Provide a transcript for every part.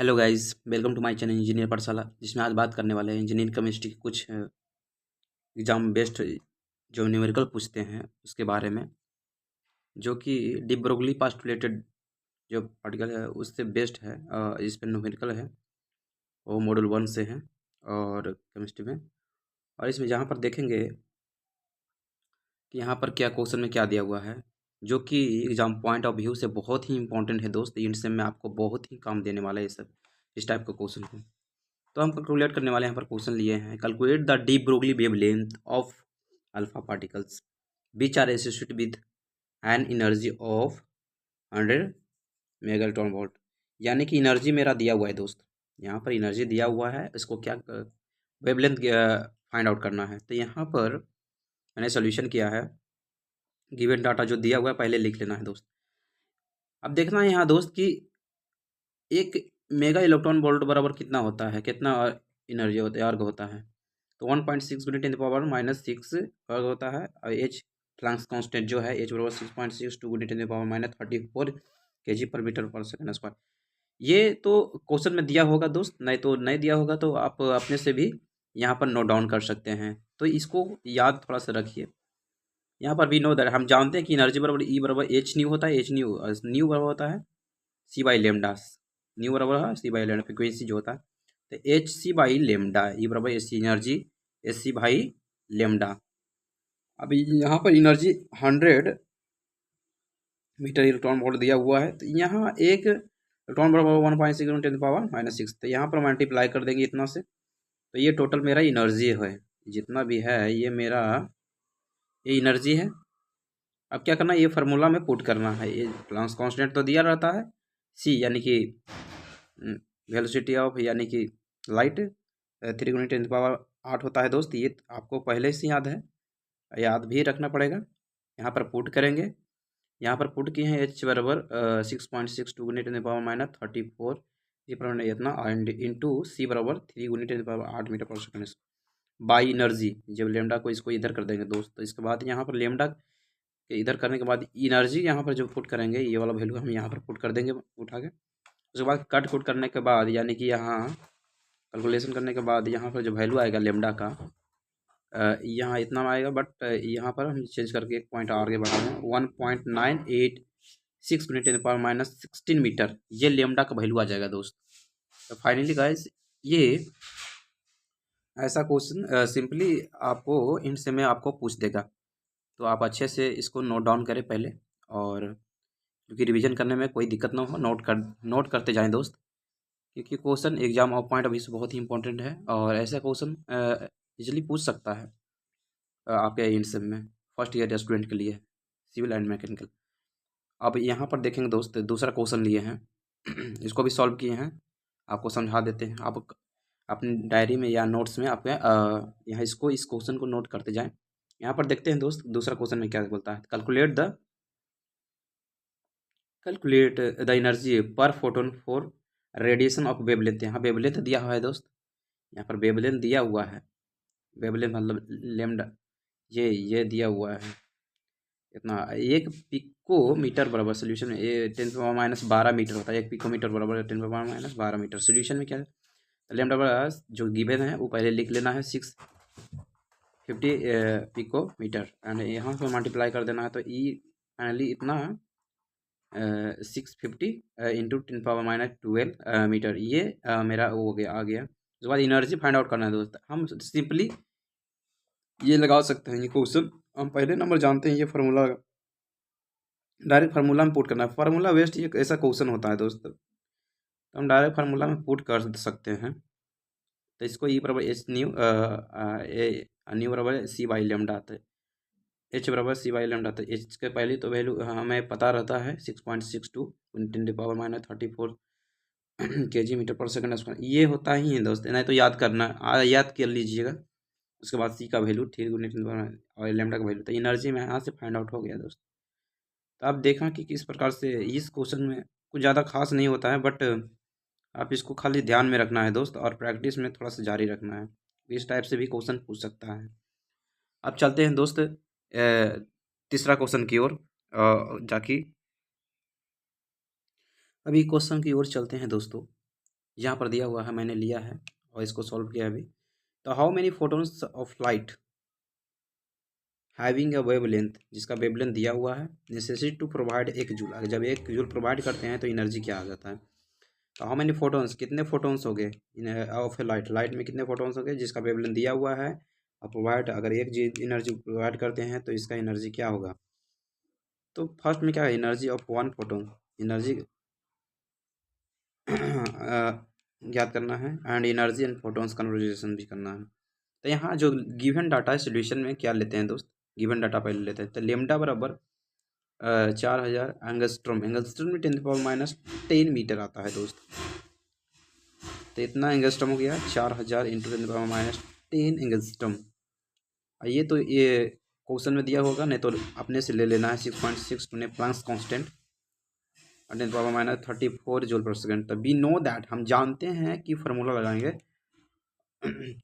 Hello guys, welcome to my channel engineer Pathshala, जिसमें आज बात करने वाले हैं इंजीनियरिंग केमिस्ट्री के कुछ एग्जाम बेस्ड जो न्यूमेरिकल पूछते हैं उसके बारे में, जो कि डी ब्रोगली पास्टुलेटेड जो पार्टिकल है उससे बेस्ड है। इस पर न्यूमेरिकल है, वो मॉड्यूल 1 से है और केमिस्ट्री में। और इसमें जहाँ पर देखेंगे कि यहाँ पर क्या क्वेश्चन में क्या दिया हुआ है, जो कि एग्जाम पॉइंट ऑफ व्यू से बहुत ही इंपॉर्टेंट है दोस्त। इनसे में आपको बहुत ही काम देने वाला है ये सब, इस टाइप का क्वेश्चन को। तो हम कैलकुलेट करने वाले हैं। यहाँ पर क्वेश्चन लिए हैं, calculate the de Broglie wavelength of alpha particles which are associated with an energy of 100 megaton volt. यानी कि एनर्जी मेरा दिया हुआ है दोस्त, यहाँ पर एनर्जी दिया हुआ है, इसको क्या वेवलेंथ फाइंड आउट करना है। तो यहाँ पर मैंने सोल्यूशन किया है, गिवन डाटा जो दिया हुआ है पहले लिख लेना है दोस्त। अब देखना है यहाँ दोस्त कि एक मेगा इलेक्ट्रॉन वोल्ट बराबर कितना होता है, कितना एनर्जी होता है, अर्ग होता है। तो 1.6 गुना 10⁻⁻6 अर्ग होता है। और एच प्लैंक्स कांस्टेंट जो है एच बराबर 6.62 गुना 10⁻⁻34 kg पर मीटर पर सेकंड स्क्वायर। ये तो क्वेश्चन में दिया होगा दोस्त, नहीं तो नहीं दिया होगा तो आप अपने से भी यहाँ पर नोट डाउन कर सकते हैं। तो इसको याद थोड़ा सा रखिए। यहाँ पर वी नो दैट, हम जानते हैं कि एनर्जी बराबर ई बराबर एच न्यू होता है। एच न्यू न्यू बराबर होता है सी बाई लेमडा। न्यू बराबर है सी बाई लेमडा, फ्रिक्वेंसी जो होता है। तो H C by lambda, E बराबर H C energy H C by lambda. अब यहाँ पर एनर्जी 100 मीटर इलेक्ट्रॉन वोल्ट दिया हुआ है। तो यहाँ एक इलेक्ट्रॉन बराबर 1.6 × 10⁻⁻6। तो यहाँ पर मल्टीप्लाई कर देंगे इतना से, तो ये टोटल मेरा एनर्जी है, जितना भी है ये मेरा ये एनर्जी है। अब क्या करना है, ये फार्मूला में पुट करना है। ये प्लैंक्स कांस्टेंट तो दिया रहता है, सी यानी कि वेलोसिटी ऑफ यानी कि लाइट 3 × 10⁻8 होता है दोस्त। ये आपको पहले से याद है, याद भी रखना पड़ेगा। यहाँ पर पुट करेंगे, यहाँ पर पुट किए हैं एच बराबर 6.62 × 10⁻⁻34 ये पर इतना एंड इंटू सी बराबर 3 × 10⁻8 मीटर पर सेकंड बाई एनर्जी। जब लेमडा को इसको इधर कर देंगे दोस्त, तो इसके बाद यहाँ पर लेमडा के इधर करने के बाद एनर्जी यहाँ पर जो पुट करेंगे, ये वाला वैल्यू हम यहाँ पर पुट कर देंगे उठा के। उसके बाद कट कुट करने के बाद यानी कि यहाँ कैलकुलेशन करने के बाद यहाँ पर जो वैल्यू आएगा लेमडा का, यहाँ इतना आएगा, बट यहाँ पर हम चेंज करके एक पॉइंट आगे बढ़ा रहे हैं। 1.986 × 10⁻16 मीटर ये लेमडा का वैल्यू आ जाएगा दोस्त। तो फाइनली गाइस, ये ऐसा क्वेश्चन सिंपली आपको इन से में आपको पूछ देगा। तो आप अच्छे से इसको नोट डाउन करें पहले, और क्योंकि रिवीजन करने में कोई दिक्कत ना हो, नोट करते जाएं दोस्त, क्योंकि question exam of point of view से बहुत ही इंपॉर्टेंट है और ऐसा क्वेश्चन इजीली पूछ सकता है आपके इन सब में फर्स्ट ईयर स्टूडेंट के लिए, सिविल एंड मैकेनिकल। अब यहाँ पर देखेंगे दोस्त, दूसरा क्वेश्चन लिए हैं इसको भी सॉल्व किए हैं, आपको समझा देते हैं। आप अपनी डायरी में या नोट्स में आपके यहाँ इस क्वेश्चन को नोट करते जाएं। यहाँ पर देखते हैं दोस्त, दूसरा क्वेश्चन में क्या बोलता है। कैलकुलेट द एनर्जी पर photon for radiation of wavelength. यहाँ वेवलेंथ दिया हुआ है दोस्त, यहाँ पर वेवलेंथ दिया हुआ है। वेवलेंथ मतलब लेमडा, ये दिया हुआ है इतना। एक पिको मीटर बराबर सोल्यूशन में ये 10⁻−12 मीटर होता है। एक पिको मीटर बराबर 10⁻−12 मीटर। सोल्यूशन में क्या है, लेमडा बराबर जो गिवन है वो पहले लिख लेना है 650 पिको मीटर, एंड यहाँ पे मल्टीप्लाई कर देना है। तो ई फाइनली इतना 650 इंटू 10⁻−12 मीटर, ये मेरा वो हो गया आ गया। उसके बाद एनर्जी फाइंड आउट करना है दोस्त। हम सिंपली ये लगा सकते हैं, ये क्वेश्चन हम पहले नंबर जानते हैं, ये फार्मूला डायरेक्ट फार्मूला में पुट करना है। फार्मूला वेस्ट ये ऐसा क्वेश्चन होता है दोस्त, तो हम डायरेक्ट फार्मूला में पुट कर सकते हैं। तो इसको ई बराबर एच न्यू न्यू बराबर सी बाई लेमडा आता है, एच बराबर सी बाई लेमडा आता है। एच के पहले तो वैल्यू हमें पता रहता है 6.62 10⁻⁻34 kg मीटर पर सेकंड स्क्वायर, ये होता ही है दोस्त। नहीं तो याद करना, याद कर लीजिएगा। उसके बाद सी का वैल्यू 3 और लेमडा का वैल्यू, तो एनर्जी में यहाँ से फाइंड आउट हो गया दोस्त। तो आप देखा कि किस प्रकार से इस क्वेश्चन में कुछ ज़्यादा खास नहीं होता है, बट आप इसको खाली ध्यान में रखना है दोस्त, और प्रैक्टिस में थोड़ा सा जारी रखना है। इस टाइप से भी क्वेश्चन पूछ सकता है। अब चलते हैं दोस्त तीसरा क्वेश्चन की ओर, जाकि अभी क्वेश्चन की ओर चलते हैं दोस्तों। यहाँ पर दिया हुआ है, मैंने लिया है और इसको सॉल्व किया अभी। तो how many photons of light having a wavelength, जिसका वेवलेंथ दिया हुआ है, नेसेसिटी टू प्रोवाइड 1 जूल। अगर जब 1 जूल प्रोवाइड करते हैं तो एनर्जी क्या आ जाता है। तो हाउ मेनी फोटोन्स, कितने फोटोन्स हो गए ऑफ ए लाइट, लाइट में कितने फोटोन्स हो गए जिसका वेवलेंथ दिया हुआ है और प्रोवाइड, अगर 1 जी एनर्जी प्रोवाइड करते हैं तो इसका एनर्जी क्या होगा। तो फर्स्ट में क्या है, एनर्जी ऑफ 1 फोटोन, एनर्जी ज्ञात करना है and energy and photons conversation भी करना है। तो यहाँ जो गिवन डाटा है सोल्यूशन में क्या लेते हैं दोस्त, गिवन डाटा पहले लेते हैं। तो लेमडा बराबर 4000 एंगस्ट्रॉम, एंगस्ट्रॉम में 10⁻10 मीटर आता है दोस्त। तो इतना एंगस्ट्रॉम हो गया 4000 इंटू 10⁻10 एंगस्ट्रॉम। ये तो ये क्वेश्चन में दिया होगा, नहीं तो अपने से ले लेना है। 6.6 टू ने प्लैंक्स कांस्टेंट 10⁻34 जूल पर सेकेंड। तो वी नो दैट, हम जानते हैं कि फार्मूला लगाएंगे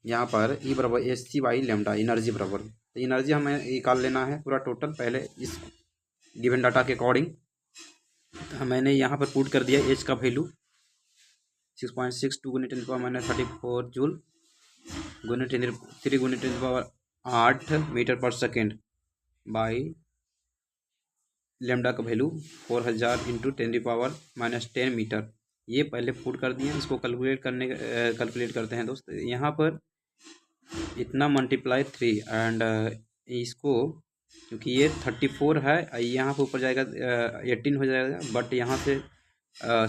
यहाँ पर ई बराबर AC बाई लेमडा, एनर्जी बराबर। तो एनर्जी हमें निकाल लेना है पूरा टोटल पहले इस गिवन डाटा के अकॉर्डिंग। तो मैंने यहाँ पर पुट कर दिया एच का वैल्यू 6.6 2 × 10⁻34 जूल गुने 3 × 10⁸ मीटर पर सेकेंड बाई लेमडा का वैल्यू 4000 इंटू 10⁻10 मीटर। ये पहले पुट कर दिए, इसको कैलकुलेट करते हैं दोस्त। यहाँ पर इतना मल्टीप्लाई 3 एंड इसको, क्योंकि ये 34 है, यहाँ पर ऊपर जाएगा 18 हो जाएगा, बट यहाँ से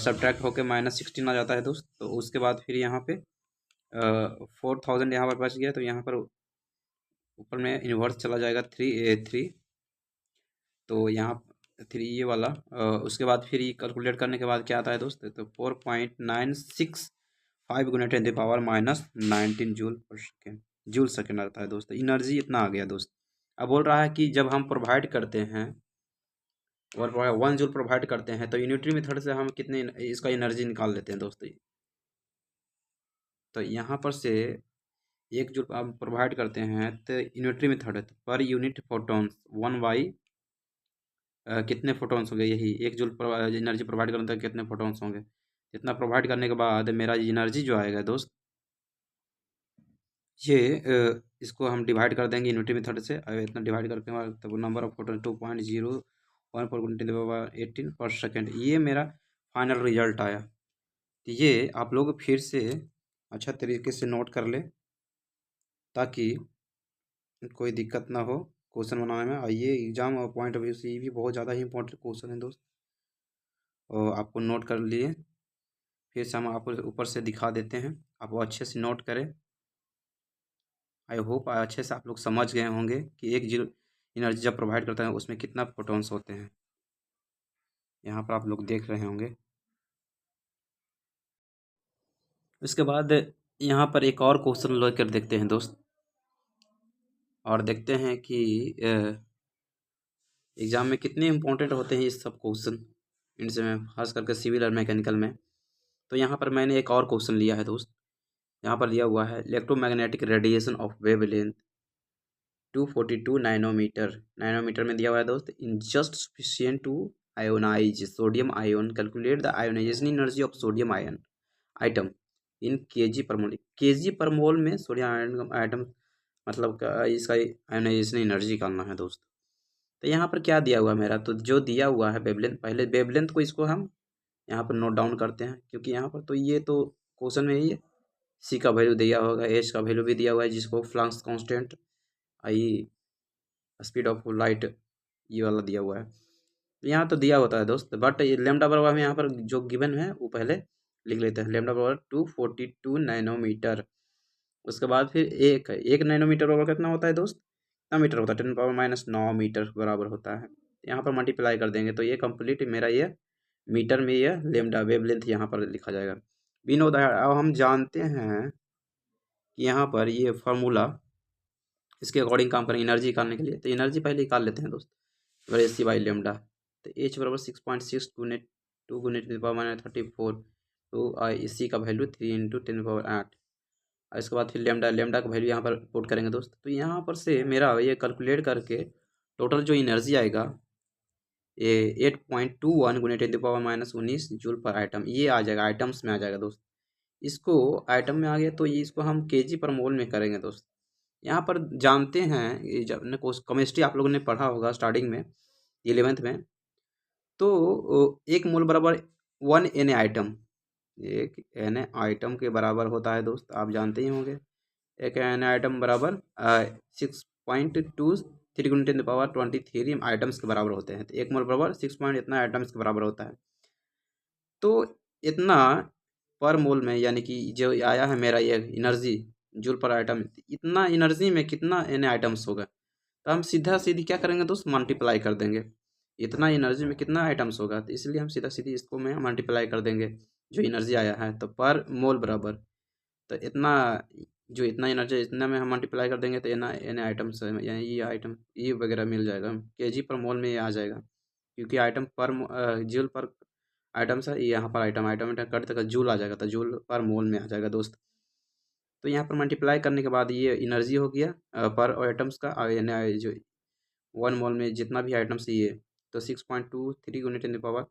सब्ट्रैक्ट होकर -16 आ जाता है दोस्त। तो उसके बाद फिर यहाँ पे 4000 यहाँ पर बच गया, तो यहाँ पर ऊपर में इन्वर्स चला जाएगा 3 तो यहाँ 3 ये वाला उसके बाद फिर ये कैलकुलेट करने के बाद क्या आता है दोस्त, तो 4.965 गुना 10⁻19 जूल सेकेंड आता है दोस्त। एनर्जी इतना आ गया दोस्त। अब बोल रहा है कि जब हम प्रोवाइड करते हैं और 1 जूल प्रोवाइड करते हैं तो यूनिटरी मेथड से हम कितने इसका एनर्जी निकाल लेते हैं दोस्त। तो यहाँ पर से 1 जूल आप प्रोवाइड करते हैं तो यूनिटरी मेथड है, पर यूनिट फोटोन्स 1 बाई कितने फोटोन्स होंगे, यही 1 जूल एनर्जी प्रोवाइड करने तक कितने फोटोन्स होंगे। इतना प्रोवाइड करने के बाद मेरा एनर्जी जो आएगा दोस्त, ये इसको हम डिवाइड कर देंगे यूनिटी मेथड से। इतना डिवाइड करके बाद तब नंबर ऑफ फोटोन 2.014 पर सेकेंड, ये मेरा फाइनल रिजल्ट आया। तो ये आप लोग फिर से अच्छा तरीके से नोट कर ले ताकि कोई दिक्कत ना हो क्वेश्चन बनाने में। और ये एग्जाम पॉइंट ऑफ व्यू से ये भी बहुत ज़्यादा ही इंपॉर्टेंट क्वेश्चन है दोस्त, और आपको नोट कर लिए। फिर से हम आपको ऊपर से दिखा देते हैं, आप वो अच्छे से नोट करें। आई होप अच्छे से आप लोग समझ गए होंगे कि 1 जूल एनर्जी जब प्रोवाइड करता है उसमें कितना फोटोन्स होते हैं, यहाँ पर आप लोग देख रहे होंगे। उसके बाद यहाँ पर एक और क्वेश्चन लेकर देखते हैं दोस्त, और देखते हैं कि एग्ज़ाम में कितने इंपॉर्टेंट होते हैं ये सब क्वेश्चन इनसे में, खास करके सिविल और मैकेनिकल में। तो यहाँ पर मैंने एक और क्वेश्चन लिया है दोस्त, यहाँ पर दिया हुआ है electromagnetic radiation of wavelength 242 nanometre में दिया हुआ है दोस्त। In just sufficient to ionize sodium ion, calculate the ionization energy of sodium ion item in KG per mole. KG per मोल में सोडियम आयन आइटम मतलब इसका आयोनाइजेशन एनर्जी निकालना है दोस्त। तो यहाँ पर क्या दिया हुआ है मेरा, तो जो दिया हुआ है वेवलेंथ, पहले वेवलेंथ को इसको हम यहाँ पर नोट डाउन करते हैं, क्योंकि यहाँ पर तो ये तो क्वेश्चन में ही सी का वैल्यू दिया होगा, एच का वैल्यू भी दिया हुआ है, जिसको Planck's constant, I speed of light, ये वाला दिया हुआ है। यहाँ तो दिया होता है दोस्त, बट ये लेमडा बराबर में यहाँ पर जो गिवन है वो पहले लिख लेते हैं। लेमडा बराबर 242 नैनोमीटर। उसके बाद फिर एक नैनोमीटर बराबर कितना होता है दोस्त, कितना मीटर होता है, 10⁻⁹ मीटर बराबर होता है। यहाँ पर मल्टीप्लाई कर देंगे तो ये कंप्लीट मेरा ये मीटर में ये लेमडा वेवलेंथ यहाँ पर लिखा जाएगा। बिनो दैट, अब हम जानते हैं कि यहाँ पर ये फार्मूला इसके अकॉर्डिंग काम करेंगे एनर्जी निकालने के लिए। तो एनर्जी पहले निकाल लेते हैं दोस्त, बराबर AC बाई लेमडा। तो H बराबर 6.6 2 गुने 10⁻34 तो इसी का वैल्यू 3 इंटू 10⁸। इसके बाद फिर लेमडा का वैल्यू यहाँ पर पुट करेंगे दोस्त। तो यहाँ पर से मेरा ये कैलकुलेट करके टोटल जो एनर्जी आएगा ये 8.21 गुने 10⁻19 जूल पर आइटम, ये आ जाएगा, आइटम्स में आ जाएगा दोस्त। इसको आइटम में आ गया तो ये इसको हम केजी पर मोल में करेंगे दोस्त। यहाँ पर जानते हैं, ये जब ने केमिस्ट्री आप लोगों ने पढ़ा होगा स्टार्टिंग में 11th में, तो एक मोल बराबर 1 Na आइटम, एक Na आइटम के बराबर होता है दोस्त, आप जानते ही होंगे। एक Na आइटम बराबर 6.23 × 10⁻23 आइटम्स के बराबर होते हैं। तो एक मोल बराबर 6 पॉइंट इतना आइटम्स के बराबर होता है। तो इतना पर मोल में, यानी कि जो आया है मेरा ये एनर्जी जूल पर आइटम, इतना एनर्जी में कितना Na आइटम्स होगा, तो हम सीधा सीधी क्या करेंगे दोस्त, मल्टीप्लाई कर देंगे। इतना एनर्जी में कितना आइटम्स होगा, तो इसलिए हम सीधा सीधी इसको में मल्टीप्लाई कर देंगे जो एनर्जी आया है। तो पर मोल बराबर, तो इतना, जो इतना एनर्जी इतना में हम मल्टीप्लाई कर देंगे तो एन आइटम्स यानी ये आइटम ये वगैरह मिल जाएगा, केजी पर मोल में ये आ जाएगा, क्योंकि आइटम पर जूल पर आइटम्स है, यहाँ पर आइटम आइटम कट तक जूल आ जाएगा, तो जूल पर मोल में आ जाएगा दोस्त। तो यहाँ पर मल्टीप्लाई करने के बाद ये एनर्जी हो गया पर आइटम्स का, यानी जो 1 मोल में जितना भी आइटम्स ये, तो 6.23 ×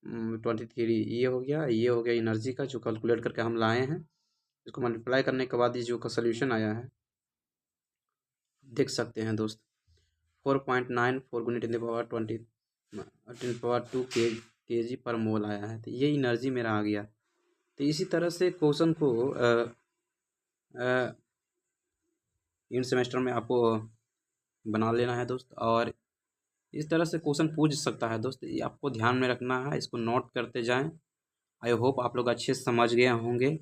10⁻23 ये हो गया, ये हो गया एनर्जी का जो कैलकुलेट करके हम लाए हैं। इसको मल्टीप्लाई करने के बाद ये जो का सोल्यूशन आया है देख सकते हैं दोस्त, 4.94 × 10⁻2 kg पर मोल आया है। तो ये एनर्जी मेरा आ गया। तो इसी तरह से क्वेश्चन को इन सेमेस्टर में आपको बना लेना है दोस्त, और इस तरह से क्वेश्चन पूछ सकता है दोस्त, ये आपको ध्यान में रखना है, इसको नोट करते जाएं। आई होप आप लोग अच्छे से समझ गए होंगे,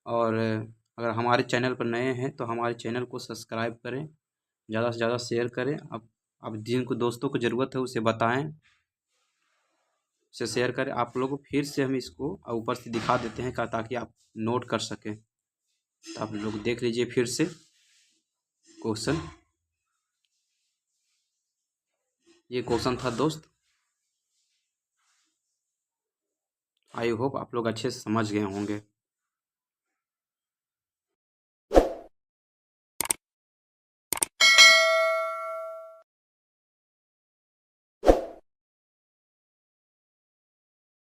और अगर हमारे चैनल पर नए हैं तो हमारे चैनल को सब्सक्राइब करें, ज़्यादा से ज़्यादा शेयर करें। अब जिनको दोस्तों को ज़रूरत है उसे बताएं, उसे शेयर करें। आप लोगों को फिर से हम इसको ऊपर से दिखा देते हैं ताकि आप नोट कर सकें। तो आप लोग देख लीजिए फिर से क्वेश्चन, ये क्वेश्चन था दोस्त। आई होप आप लोग अच्छे से समझ गए होंगे।